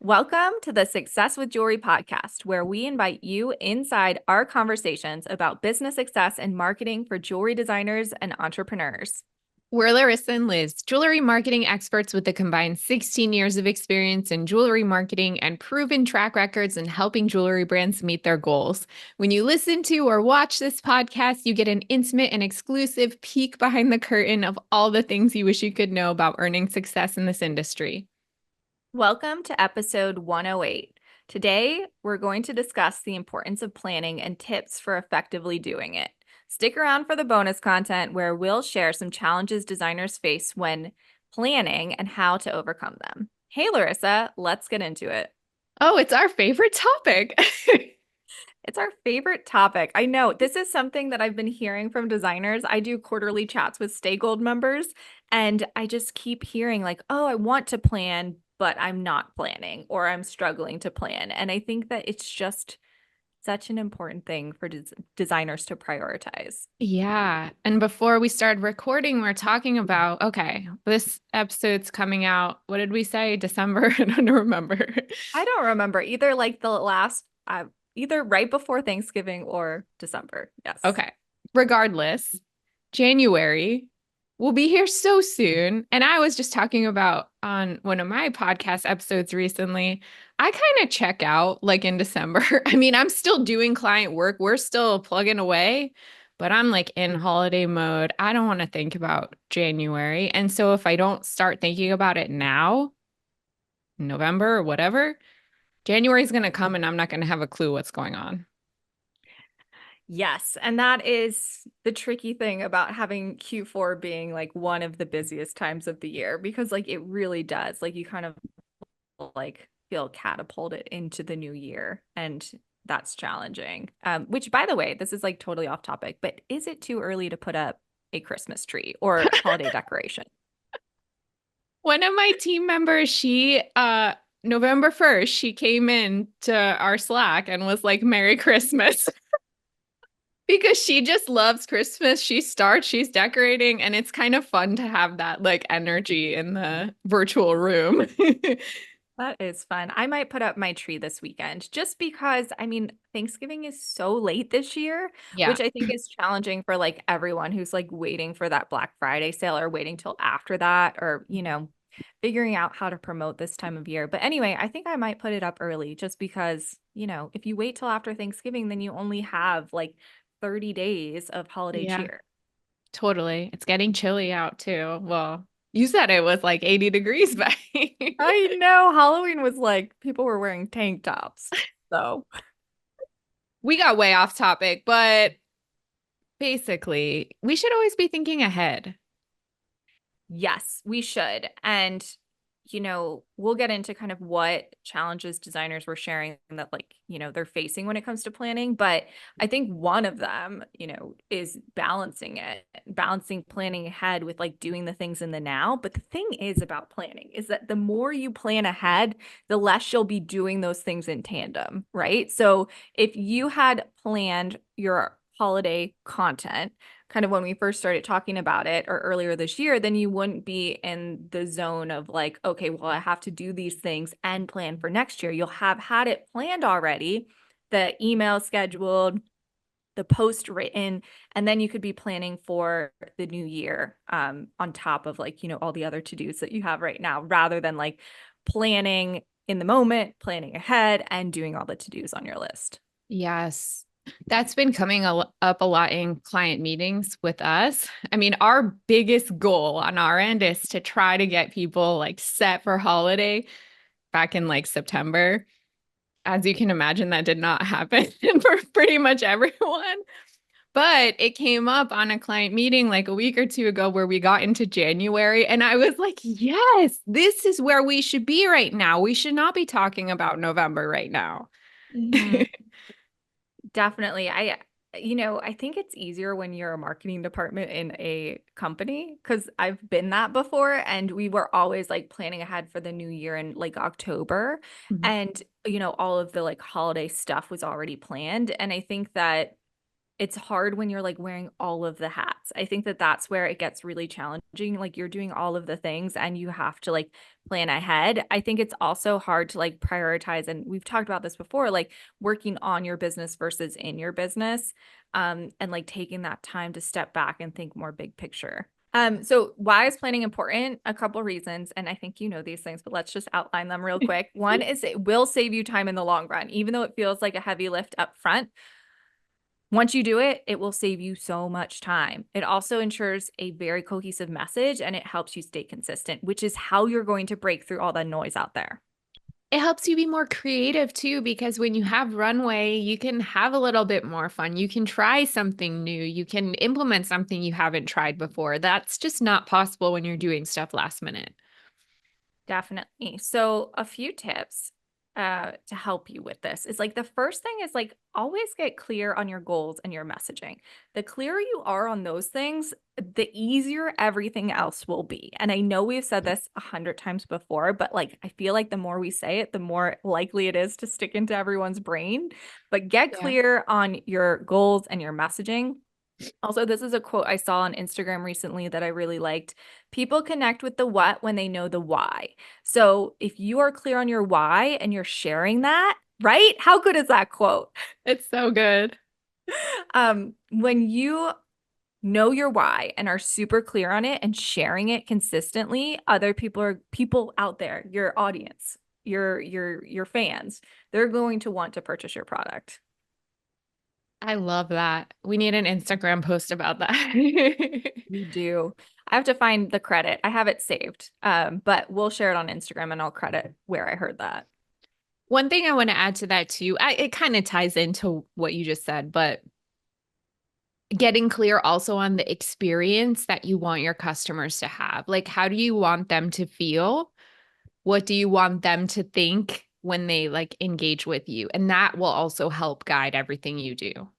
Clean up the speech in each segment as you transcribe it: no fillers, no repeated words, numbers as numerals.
Welcome to the Success with Jewelry podcast, where we invite you inside our conversations about business success and marketing for jewelry designers and entrepreneurs. We're Larissa and Liz, jewelry marketing experts with a combined 16 years of experience in jewelry marketing and proven track records in helping jewelry brands meet their goals. When you listen to or watch this podcast, you get an intimate and exclusive peek behind the curtain of all the things you wish you could know about earning success in this industry. Welcome to episode 108. Today, we're going to discuss the importance of planning and tips for effectively doing it. Stick around for the bonus content where we'll share some challenges designers face when planning and how to overcome them. Hey, Laryssa, let's get into it. Oh, it's our favorite topic. It's our favorite topic. I know this is something that I've been hearing from designers. I do quarterly chats with Stay Gold members, and I just keep hearing like, oh, I want to plan, but I'm not planning, or I'm struggling to plan. And I think that it's just such an important thing for designers to prioritize. Yeah. And before we started recording, we're talking about, okay, this episode's coming out. What did we say? December? I don't remember. I don't remember either like the last, either right before Thanksgiving or December. Yes. Okay. Regardless, January will be here so soon. And I was just talking about on one of my podcast episodes recently, I kind of check out like in December. I mean, I'm still doing client work. We're still plugging away, but I'm like in holiday mode. I don't want to think about January. And so if I don't start thinking about it now, November or whatever, January is going to come and I'm not going to have a clue what's going on. Yes, and that is the tricky thing about having Q4 being like one of the busiest times of the year because like it really does. Like you kind of like feel catapulted into the new year and that's challenging. Which by the way, this is like totally off topic, but is it too early to put up a Christmas tree or holiday decoration? One of my team members, she November 1st, she came in to our Slack and was like, Merry Christmas. Because she just loves Christmas. She's decorating, and it's kind of fun to have that like energy in the virtual room. That is fun. I might put up my tree this weekend just because, I mean, Thanksgiving is so late this year, Yeah. which I think is challenging for like everyone who's like waiting for that Black Friday sale or waiting till after that or, figuring out how to promote this time of year. But anyway, I think I might put it up early just because, if you wait till after Thanksgiving, then you only have like 30 days of holiday Yeah, cheer. totally. It's getting chilly out too. Well, you said it was like 80 degrees back. I know Halloween was like people were wearing tank tops. So We got way off topic, but basically, we should always be thinking ahead. yes, we should. And, we'll get into kind of what challenges designers were sharing that, like, they're facing when it comes to planning. But I think one of them, is balancing planning ahead with like doing the things in the now. But the thing is about planning is that the more you plan ahead, the less you'll be doing those things in tandem, right? So if you had planned your holiday content, kind of when we first started talking about it or earlier this year, then you wouldn't be in the zone of like, okay, well, I have to do these things and plan for next year. You'll have had it planned already, the email scheduled, the post written, and then you could be planning for the new year on top of like, all the other to-dos that you have right now, rather than like planning in the moment, planning ahead, and doing all the to-dos on your list. Yes. That's been coming up a lot in client meetings with us. I mean, our biggest goal on our end is to try to get people like set for holiday back in like September. As you can imagine, that did not happen for pretty much everyone. But it came up on a client meeting like a week or two ago where we got into January. And I was like, yes, this is where we should be right now. We should not be talking about November right now. Mhm. Definitely. I think it's easier when you're a marketing department in a company because I've been that before and we were always like planning ahead for the new year in like October Mhm. and all of the like holiday stuff was already planned and I think that it's hard when you're like wearing all of the hats. I think that that's where it gets really challenging. Like you're doing all of the things and you have to like plan ahead. I think it's also hard to like prioritize. And we've talked about this before, like working on your business versus in your business, and like taking that time to step back and think more big picture. So why is planning important? A couple reasons, and I think you know these things, but let's just outline them real quick. One is it will save you time in the long run, even though it feels like a heavy lift up front. Once you do it, it will save you so much time. It also ensures a very cohesive message and it helps you stay consistent, which is how you're going to break through all the noise out there. It helps you be more creative too, because when you have runway, you can have a little bit more fun. You can try something new. You can implement something you haven't tried before. That's just not possible when you're doing stuff last minute. Definitely. So, a few tips to help you with this is like the first thing is like always get clear on your goals and your messaging. The clearer you are on those things, the easier everything else will be. And I know we've said this 100 times before, but like I feel like the more we say it, the more likely it is to stick into everyone's brain. But get Yeah. clear on your goals and your messaging. Also, this is a quote I saw on Instagram recently that I really liked. People connect with the what when they know the why. So if you are clear on your why and you're sharing that, right? How good is that quote? It's so good. When you know your why and are super clear on it and sharing it consistently, other people out there, your audience, your fans, they're going to want to purchase your product. I love that. We need an Instagram post about that. We do. I have to find the credit. I have it saved. But we'll share it on Instagram and I'll credit where I heard that. One thing I want to add to that too, it kind of ties into what you just said, but getting clear also on the experience that you want your customers to have. Like, how do you want them to feel? What do you want them to think when they like engage with you? And that will also help guide everything you do.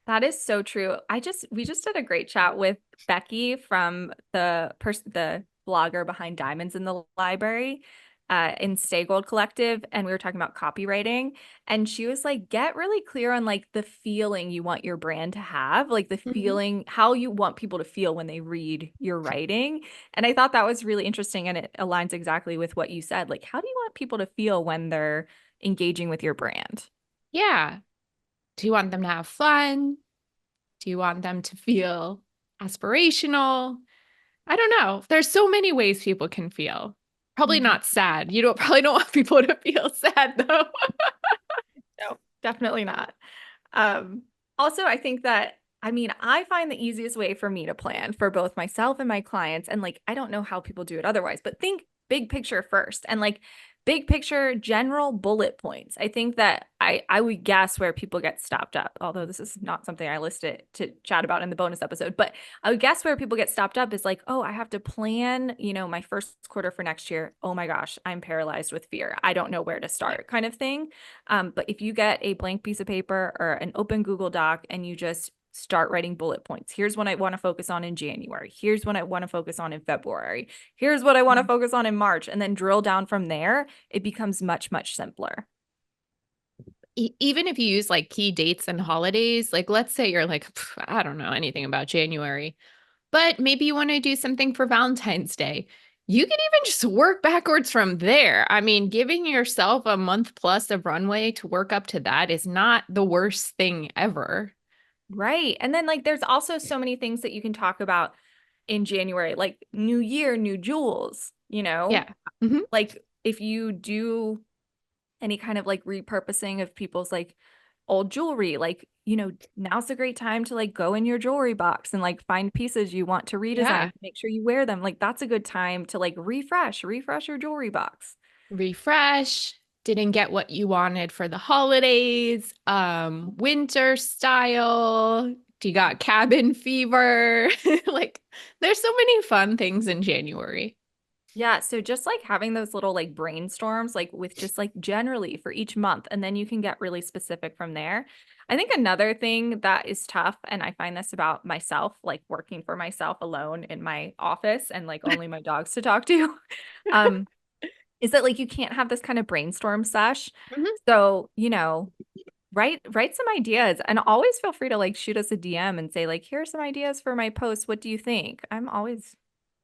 That is so true. We just did a great chat with Becky from the blogger behind Diamonds in the Library in Stay Gold Collective, and we were talking about copywriting, and she was like, get really clear on like the feeling you want your brand to have, like the Mhm. feeling how you want people to feel when they read your writing. And I thought that was really interesting, and it aligns exactly with what you said. Like, how do you want people to feel when they're engaging with your brand? Yeah. Do you want them to have fun? Do you want them to feel aspirational? I don't know. There's so many ways people can feel. Probably Mhm. not sad. You don't probably don't want people to feel sad though. No, definitely not. Um, Also, I think that, I mean, I find the easiest way for me to plan for both myself and my clients, and like, I don't know how people do it otherwise, but think big picture first and like big picture general bullet points. I think that I would guess where people get stopped up, although this is not something I listed to chat about in the bonus episode, but I would guess where people get stopped up is like, oh, I have to plan, my first quarter for next year. Oh my gosh, I'm paralyzed with fear. I don't know where to start, kind of thing. But if you get a blank piece of paper or an open Google Doc and you just start writing bullet points, here's what I want to focus on in January. Here's what I want to focus on in February. Here's what I want to focus on in March. And then drill down from there, it becomes much, much simpler. Even if you use like key dates and holidays, like let's say you're like, I don't know anything about January, but maybe you want to do something for Valentine's Day. You can even just work backwards from there. I mean, giving yourself a month plus of runway to work up to that is not the worst thing ever. Right. And then, like, there's also so many things that you can talk about in January, like new year, new jewels, Yeah. Mhm. like if you do any kind of like repurposing of people's like old jewelry, like, now's a great time to like go in your jewelry box and like find pieces you want to redesign, Yeah. make sure you wear them. Like that's a good time to like refresh your jewelry box. Refresh. Didn't get what you wanted for the holidays. Winter style. You got cabin fever. Like there's so many fun things in January. Yeah, so just like having those little like brainstorms, like with just like generally for each month, and then you can get really specific from there. I think another thing that is tough, and I find this about myself, like working for myself alone in my office and like only my dogs to talk to, um, is that like you can't have this kind of brainstorm sesh. Mhm. So, write some ideas and always feel free to like shoot us a DM and say like, here are some ideas for my post. What do you think? I'm always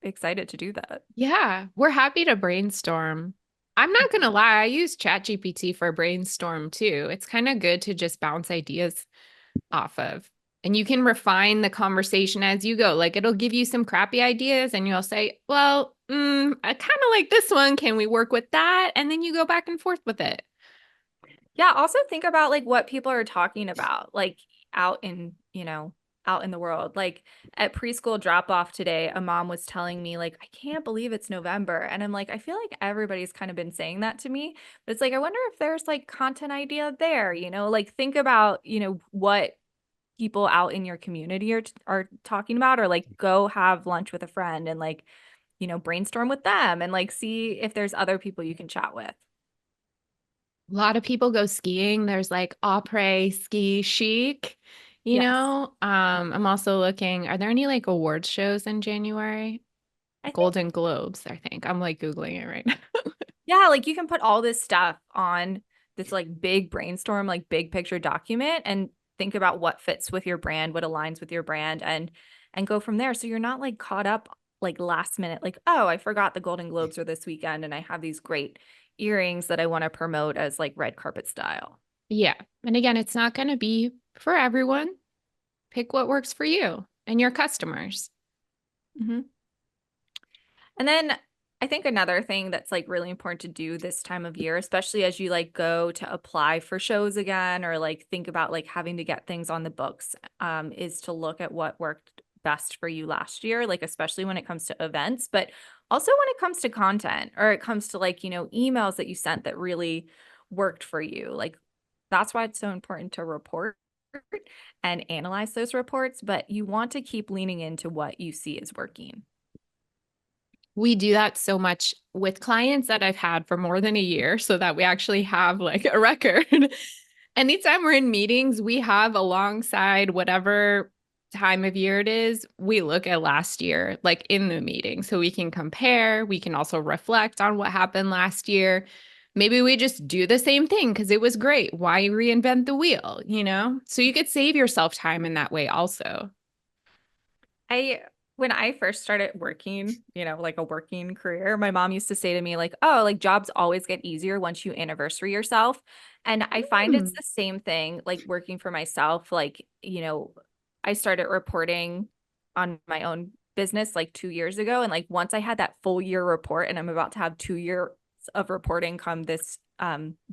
excited to do that. Yeah, we're happy to brainstorm. I'm not gonna lie, I use ChatGPT for brainstorm too. It's kind of good to just bounce ideas off of. And you can refine the conversation as you go. Like it'll give you some crappy ideas and you'll say, well, I kind of like this one. Can we work with that? And then you go back and forth with it. Yeah, also think about like what people are talking about, like out in, out in the world. Like at preschool drop off today, a mom was telling me, like, I can't believe it's November. And I'm like, I feel like everybody's kind of been saying that to me. But it's like, I wonder if there's like content idea there, like think about, what people out in your community are talking about, or like go have lunch with a friend and like, brainstorm with them and like see if there's other people you can chat with. A lot of people go skiing. There's like après ski chic, you Yes. know. I'm also looking, are there any like awards shows in January? I think Golden Globes, I think. I'm like Googling it right now. Yeah, like you can put all this stuff on this like big brainstorm, like big picture document and think about what fits with your brand, what aligns with your brand and go from there. So you're not like caught up like last minute, like, oh, I forgot the Golden Globes are this weekend and I have these great earrings that I want to promote as like red carpet style. Yeah. And again, it's not going to be for everyone. Pick what works for you and your customers. Mhm. And then I think another thing that's like really important to do this time of year, especially as you like go to apply for shows again or like think about like having to get things on the books, is to look at what worked best for you last year, like especially when it comes to events, but also when it comes to content or it comes to like, emails that you sent that really worked for you. Like that's why it's so important to report and analyze those reports, but you want to keep leaning into what you see is working. We do that so much with clients that I've had for more than a year so that we actually have like a record. Anytime we're in meetings, we have alongside whatever time of year it is, we look at last year, like in the meeting, so we can compare. We can also reflect on what happened last year. Maybe we just do the same thing because it was great. Why reinvent the wheel, you know? So you could save yourself time in that way also. I when I first started working, like a working career, my mom used to say to me like, "Oh, like jobs always get easier once you anniversary yourself." And I find it's Hmm. the same thing like working for myself, like, I started reporting on my own business like 2 years ago and like once I had that full year report and I'm about to have 2 years of reporting come this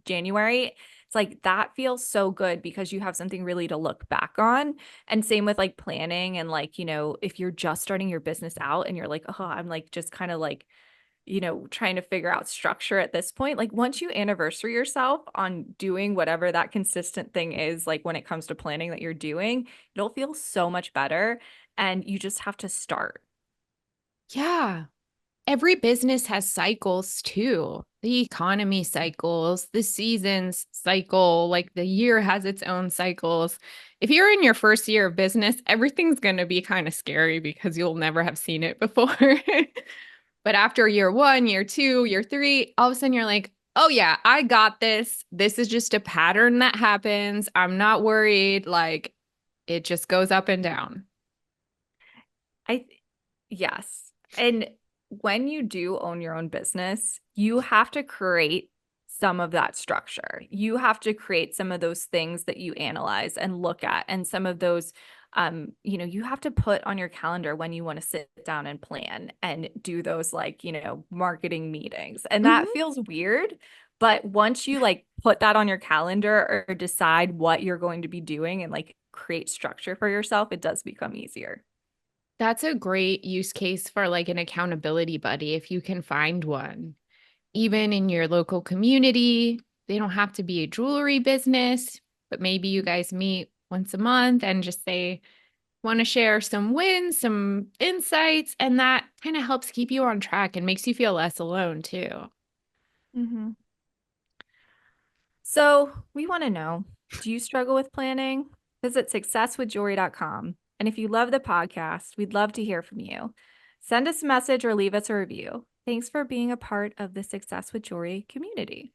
January, it's like that feels so good because you have something really to look back on. And same with like planning and like, if you're just starting your business out and you're like, oh, I'm like just kind of like, trying to figure out structure at this point. Like once you anniversary yourself on doing whatever that consistent thing is, like when it comes to planning that you're doing, it'll feel so much better. And you just have to start. Yeah. Every business has cycles too. The economy cycles, the seasons cycle, like the year has its own cycles. If you're in your first year of business, everything's going to be kind of scary because you'll never have seen it before. But after year one, year two, year three, all of a sudden you're like, oh yeah, I got this. This is just a pattern that happens. I'm not worried. Like it just goes up and down. I Yes. And when you do own your own business, you have to create some of that structure. You have to create some of those things that you analyze and look at, and some of those, you have to put on your calendar when you want to sit down and plan and do those like, marketing meetings. And that Mhm. feels weird. But once you like put that on your calendar or decide what you're going to be doing and like create structure for yourself, it does become easier. That's a great use case for like an accountability buddy if you can find one. Even in your local community, they don't have to be a jewelry business, but maybe you guys meet once a month and just say, want to share some wins, some insights, and that kind of helps keep you on track and makes you feel less alone too. Mhm. So we want to know, do you struggle with planning? Visit successwithjewelry.com. And if you love the podcast, we'd love to hear from you. Send us a message or leave us a review. Thanks for being a part of the Success with Jewelry community.